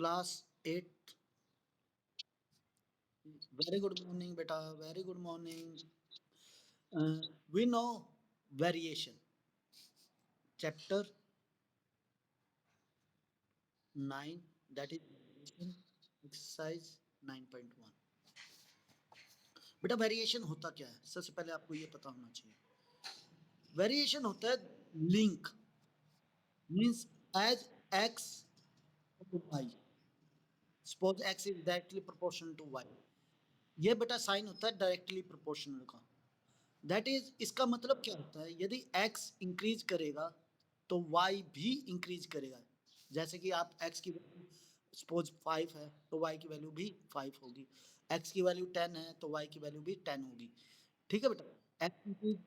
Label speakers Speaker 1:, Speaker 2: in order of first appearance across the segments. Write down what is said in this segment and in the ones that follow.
Speaker 1: Class 8। Very good morning बेटा, very good morning. We know variation, chapter 9, that is exercise 9.1। बेटा variation होता क्या है, सबसे पहले आपको ये पता होना चाहिए। वेरिएशन होता है link, means as x y, suppose x is directly proportional to y. ये बेटा साइन होता है डायरेक्टली प्रोपोर्शनल का। दैट इज, इसका मतलब क्या होता है, यदि x इंक्रीज करेगा तो y भी इंक्रीज करेगा। जैसे कि आप x की वैल्यू सपोज 5 है तो y की वैल्यू भी 5 होगी, x की वैल्यू 10 है तो y की वैल्यू भी 10 होगी। ठीक है बेटा, x इंक्रीज,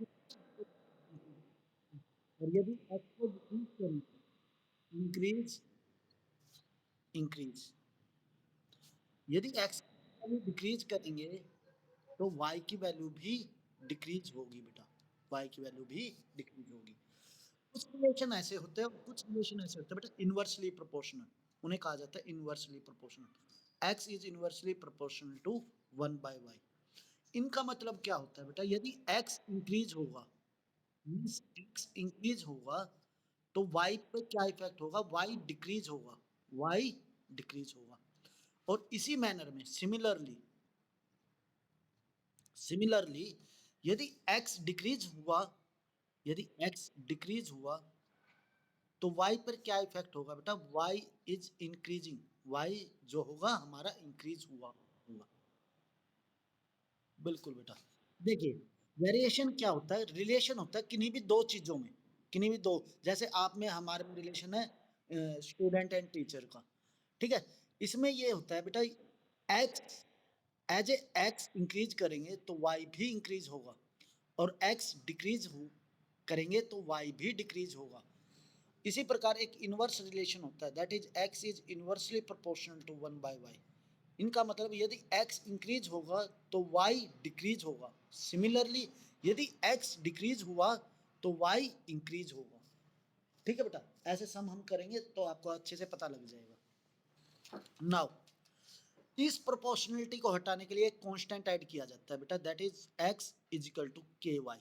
Speaker 1: और यदि x को डिक्रीज करेंगे, इंक्रीज इंक्रीज, यदि x की वैल्यू डिक्रीज करेंगे तो y की वैल्यू भी डिक्रीज होगी बेटा, y की वैल्यू भी डिक्रीज होगी। कुछ रिलेशन ऐसे होते हैं, कुछ रिलेशन ऐसे होते हैं बेटा इनवर्सली प्रोपोर्शनल, उन्हें कहा जाता है inversely proportional. x is inversely proportional to 1/y। इनका मतलब क्या होता है बेटा, यदि x इंक्रीज होगा, मींस x इंक्रीज होगा तो y पे क्या इफेक्ट होगा, y डिक्रीज होगा, y डिक्रीज होगा। और इसी मैनर में सिमिलरली सिमिलरली यदि x डिक्रीज हुआ, यदि x डिक्रीज हुआ तो y पर क्या इफेक्ट होगा बेटा, y इज इंक्रीजिंग, y जो होगा हमारा इंक्रीज हुआ होगा। बिल्कुल बेटा, देखिए वेरिएशन क्या होता है, रिलेशन होता है किन्हीं भी दो चीजों में, किन्हीं भी दो, जैसे आप में हमारे में रिलेशन है स्टूडेंट एंड टीचर का। ठीक है, इसमें ये होता है बेटा x, as a x increase करेंगे तो y भी इंक्रीज होगा, और x डिक्रीज करेंगे तो y भी डिक्रीज होगा। इसी प्रकार एक इनवर्स रिलेशन होता है, that is x is inversely proportional to 1/y। इनका मतलब यदि x इंक्रीज होगा तो y डिक्रीज होगा, सिमिलरली यदि x डिक्रीज हुआ तो y इंक्रीज होगा। ठीक है बेटा, ऐसे सम हम करेंगे तो आपको अच्छे से पता लग जाएगा। नाउ इस प्रोपोर्शनलिटी को हटाने के लिए एक कांस्टेंट ऐड किया जाता है बेटा, that is x is equal to ky।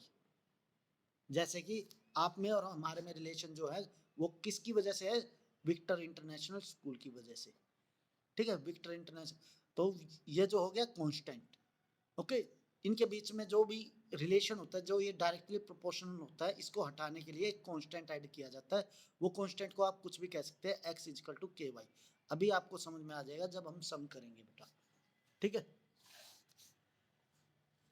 Speaker 1: जैसे कि आप में और हमारे में रिलेशन जो है वो किसकी वजह से है, विक्टर इंटरनेशनल स्कूल की वजह से। ठीक है, विक्टर इंटरनेशनल, तो ये जो हो गया कांस्टेंट। ओके, इनके बीच में जो भी रिलेशन होता है, जो ये डायरेक्टली प्रोपोर्शनल होता है, इसको हटाने के लिए एक कांस्टेंट ऐड किया जाता है। वो कांस्टेंट को आप कुछ भी कह सकते हैं, x इक्वल टू ky। अभी आपको समझ में आ जाएगा जब हम सम करेंगे बेटा। ठीक है,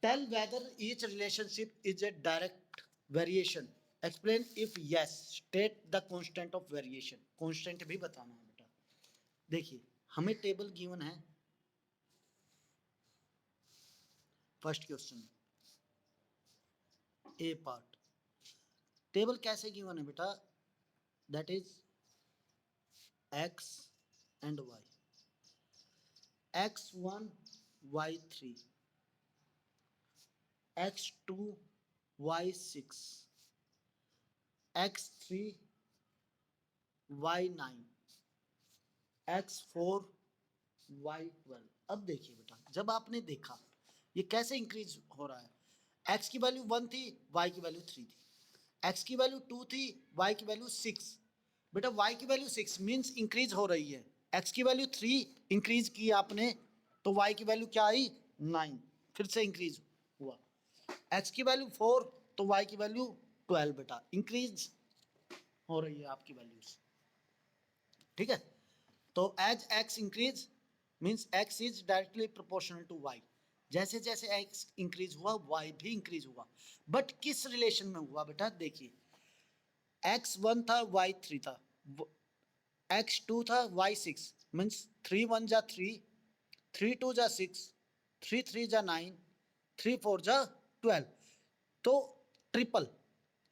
Speaker 1: tell whether each relationship is a direct variation, explain if yes, state the constant of variation. Constant भी बताना है बेटा। देखिए हमें टेबल गिवन है, first question A part. Table कैसे गिवन है बेटा, that is x and y, x1 y3, x2 y6, x3 y9, x4 y12। अब देखिए बेटा, जब आपने देखा ये कैसे इंक्रीज हो रहा है, x की वैल्यू 1 थी, y की वैल्यू 3 थी, x की वैल्यू 2 थी, y की वैल्यू 6। बेटा y की वैल्यू 6 मींस इंक्रीज हो रही है, x की वैल्यू 3 इंक्रीज की आपने तो y की वैल्यू क्या आई, 9, फिर से इंक्रीज हुआ। x की वैल्यू 4 तो y की वैल्यू 12, बेटा इंक्रीज हो रही है आपकी वैल्यूज। ठीक है, तो as x increase means x is directly proportional to y, जैसे जैसे x इंक्रीज हुआ y भी इंक्रीज हुआ। बट किस रिलेशन में हुआ बेटा, देखिए x1 था y3 था, x2 था y6, मीन्स 3 1 जा 3, 3 2 जा 6, 3 3 जा 9, 3 4 जा 12, तो ट्रिपल,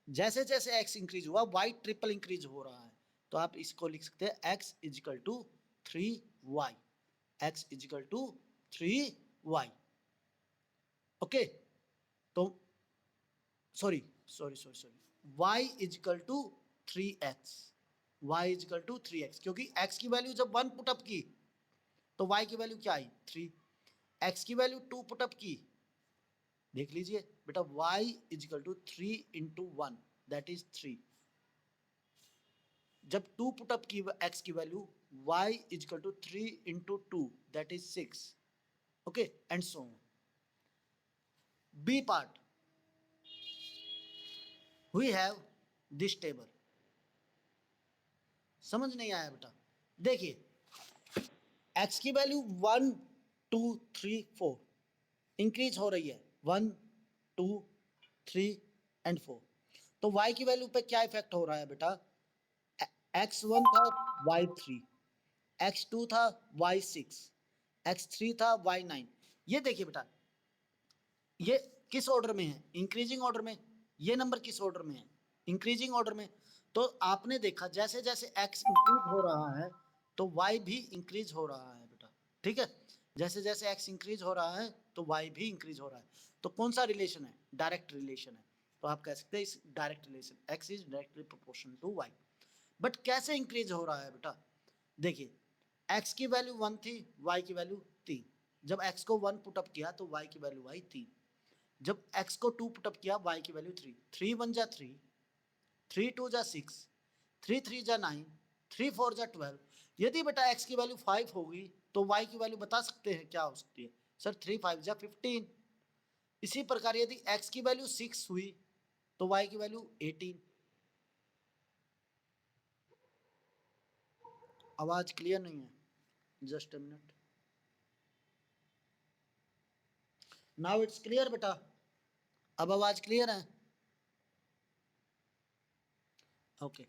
Speaker 1: जैसे जैसे x इंक्रीज हुआ y ट्रिपल इंक्रीज हो रहा है। तो आप इसको लिख सकते हैं x equal to 3y, x equal to 3y। Okay, तो sorry sorry sorry sorry, y equal to 3x, y equal to 3x, क्योंकि x की वैल्यू जब 1 पुटअप की तो y की वैल्यू क्या आई 3, x की वैल्यू 2 पुटअप की, देख लीजिए बेटा y equal to 3 into 1 that is 3, जब 2 पुटअप की x की value y equal to 3 into 2 that is 6, okay and so on. B part we have this table, समझ नहीं आया बेटा, देखिए x की वैल्यू 1 2 3 4 इंक्रीज हो रही है, 1 2 3 एंड 4, तो y की वैल्यू पे क्या इफेक्ट हो रहा है बेटा, x1 था y3, x2 था y6, x3 था y9, ये देखिए बेटा ये किस ऑर्डर में है, इंक्रीजिंग ऑर्डर में, ये नंबर किस ऑर्डर में है, इंक्रीजिंग ऑर्डर में। तो आपने देखा जैसे जैसे x इंक्रीज हो रहा है तो y भी इंक्रीज हो रहा है बेटा, ठीक है, जैसे जैसे x इंक्रीज हो रहा है तो y भी इंक्रीज हो रहा है, तो कौन सा रिलेशन है, डायरेक्ट रिलेशन है, तो आप कह सकते हैं इस direct relation x is directly proportional to y। But कैसे इंक्रीज हो रहा है बेटा, देखिए x की वैल्यू 1 थी, y की वैल्यू 3, जब x को 1 पुटअप किया तो y की वैल्यू आई 3, जब x को 2 पुटअप किया y की वैल्यू 3, 3 1 जा 3, 3 2 जा 6, 3 3 जा 9, 3 4 जा 12, यदि बेटा x की वैल्यू 5 होगी तो y की वैल्यू बता सकते हैं क्या हो सकती है, सर 3 5 जा 15। इसी प्रकार यदि x की वैल्यू 6 हुई तो y की वैल्यू 18। आवाज क्लियर नहीं है, just a minute, now it's clear बेटा, अब आवाज क्लियर है, ओके।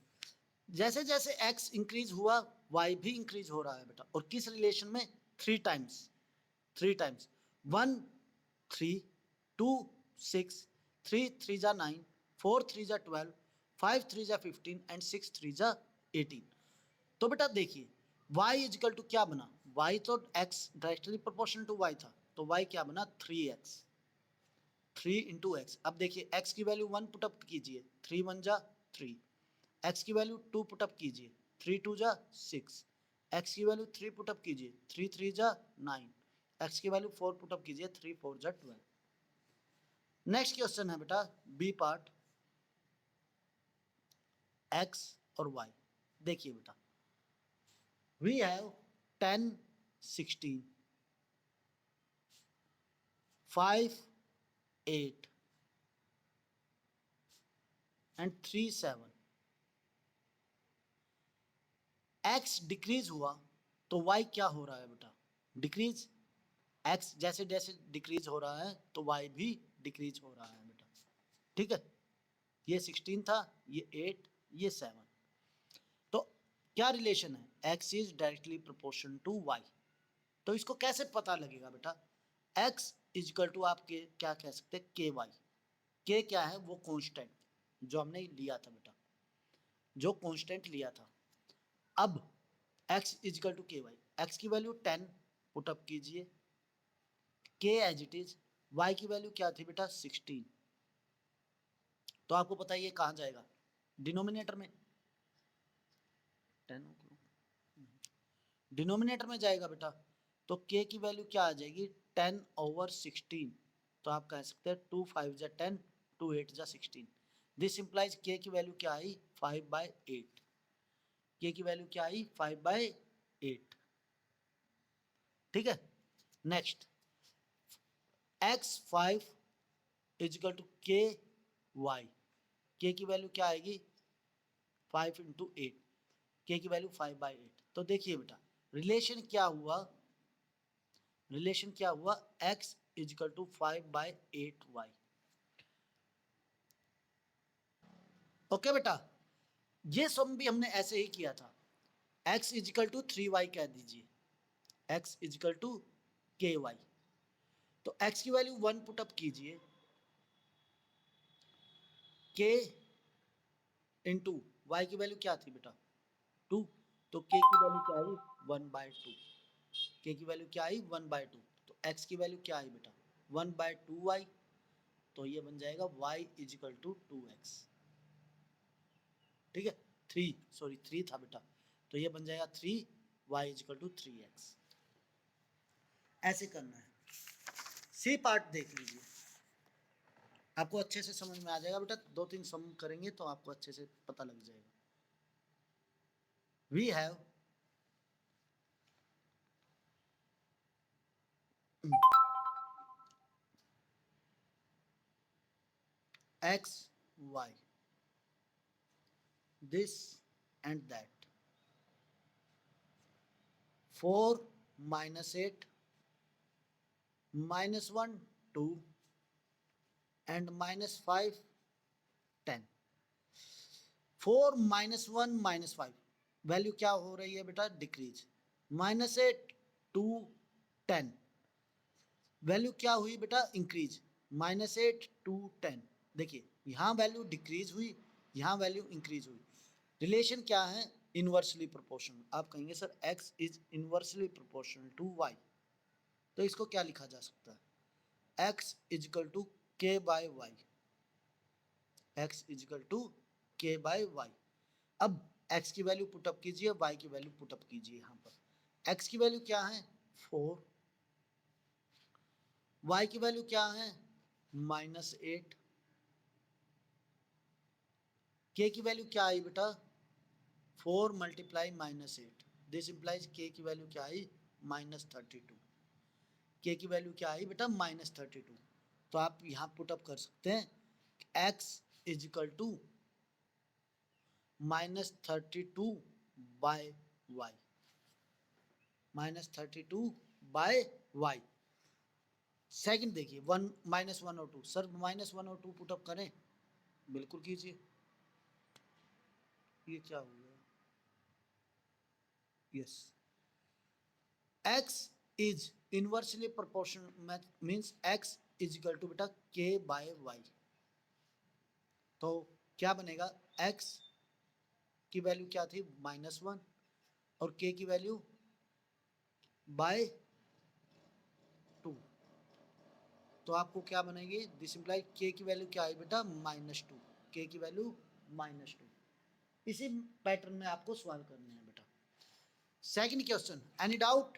Speaker 1: जैसे जैसे x इंक्रीज हुआ y भी इंक्रीज हो रहा है बेटा, और किस रिलेशन में, 3 टाइम्स, 3 टाइम्स, 1 3 2 6, 3 3 जा 9, 4 3 जा 12, 5 3 जा 15 एंड 6 3 जा 18। तो बेटा देखिए y इजिकल टू क्या बना, y तो x directly proportional to y था, तो y क्या बना 3x, 3 इंटू एक्स। अब देखिए x की वैल्यू 1 पुटअप कीजिए, 3 1 जा 3, x की वैल्यू 2 पुटअप कीजिए, 3 2 जा 6, x की वैल्यू 3 पुटअप कीजिए, 3 3 जा 9, x की वैल्यू 4 पुटअप कीजिए, 3 4 जा 12। नेक्स्ट क्वेश्चन है बेटा बी पार्ट x और y, देखिए बेटा we have 10 16 5 8 and 3 7, x decrease हुआ तो y क्या हो रहा है बेटा, डिक्रीज, x जैसे जैसे डिक्रीज हो रहा है तो y भी डिक्रीज हो रहा है बेटा, ठीक है, ये 16 था, ये 8, ये 7, तो क्या रिलेशन है, x is directly proportion to y। तो इसको कैसे पता लगेगा बेटा, x इजिकल टू आप क्या कह सकते हैं के वाई, के क्या है वो कांस्टेंट जो हमने लिया था बेटा, जो कांस्टेंट लिया था। अब x इजिकल टू के वाई, एक्स की वैल्यू 10 पुटअप कीजिए, के एज इट इज, y की वैल्यू क्या थी बेटा 16, तो आपको पता है ये कहाँ जाएगा, डिनोमिनेटर में, 10 डिनोमिनेटर में जाएगा बेटा, तो k की वैल्यू क्या आ जाएगी 10/16, तो आप कह सकते हैं 2 5 जा 10, 2 8 जा 16, दिस इंप्लाइज k की वैल्यू क्या आई 5/8, k की वैल्यू क्या आई 5/8, ठीक है। नेक्स्ट x5 इजिकल टू के वाई, के की वैल्यू क्या आएगी 5 इंटू 8, के की वैल्यू 5/8, तो देखिए बेटा रिलेशन क्या हुआ, रिलेशन क्या हुआ x equal to 5/8y, okay बेटा, ये सम भी हमने ऐसे ही किया था, x इजिकल टू 3y कह दीजिए, x इजिकल टू के वाई, तो x की वैल्यू 1 पुटअप कीजिए, k इंटू वाई की वैल्यू क्या थी बेटा 2, तो k की वैल्यू क्या आई 1/2, k की वैल्यू क्या आई 1/2, तो x की वैल्यू क्या आई बेटा 1/2y, तो ये बन जाएगा y इजिकल टू 2x, ठीक है, 3 था बेटा, तो ये बन जाएगा 3 y इजिकल टू 3x। ऐसे करना है। सी पार्ट देख लीजिए, आपको अच्छे से समझ में आ जाएगा बेटा, 2-3 सम करेंगे तो आपको अच्छे से पता लग जाएगा। We have x, y, this and that, 4 minus 8 minus 1 2 and minus 5 10। 4 minus 1 minus 5 value क्या हो रही है बेटा, डिक्रीज। माइनस 8 2 10 वैल्यू क्या हुई बेटा, इंक्रीज। माइनस 8 2 10 देखिए यहाँ वैल्यू डिक्रीज हुई, यहाँ वैल्यू इंक्रीज हुई। रिलेशन क्या है, इनवर्सली प्रोपोर्शनल। आप कहेंगे sir x is inversely proportional to y, तो इसको क्या लिखा जा सकता है, x equal to k by y, x equal to k by y. अब x की वैल्यू पुटअप कीजिए, y की वैल्यू पुटअप कीजिए। यहाँ पर x की वैल्यू क्या है 4, y की वैल्यू क्या है माइनस 8, k की वैल्यू क्या आई बेटा 4 multiply minus 8, this implies k की वैल्यू क्या आई माइनस 32। k की वैल्यू क्या आई बेटा माइनस 32। तो आप यहाँ पुटअप कर सकते हैं x equal to minus 32 by y, minus 32 by y. Second देखिए 1 माइनस 1 और 2, सर माइनस 1 और 2 पुटअप करें, बिल्कुल कीजिए। ये क्या हो गया, yes, x is inversely proportional means x is equal to बेटा k बाय वाई। तो क्या बनेगा, x की वैल्यू क्या थी माइनस 1 और k की वैल्यू बाय 2, तो आपको क्या बनेगी, दिस इंप्लाई k की वैल्यू क्या आई बेटा माइनस 2, k की वैल्यू माइनस 2। इसी पैटर्न में आपको सॉल्व करने हैं बेटा। Second question, any doubt,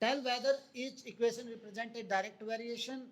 Speaker 1: tell whether each equation represent a direct variation